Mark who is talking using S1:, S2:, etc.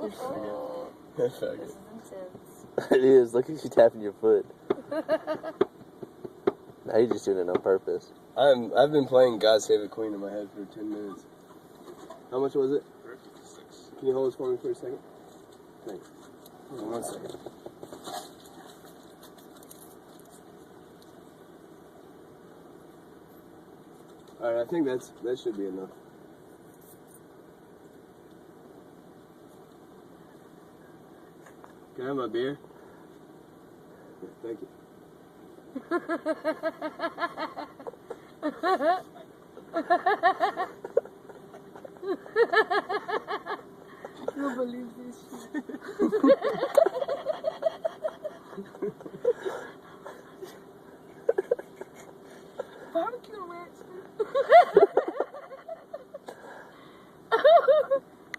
S1: This is intense.
S2: It is. Look at you tapping your foot. Now you're just doing it on purpose.
S3: I've been playing God Save the Queen in my head for 10 minutes. How much was it? 6. Can you hold this for me for a second? Thanks. Hold on 1 second. Alright, I think that should be enough. Can I have my beer? Yeah, thank you.
S1: I don't believe this shit. Barbecue ranch.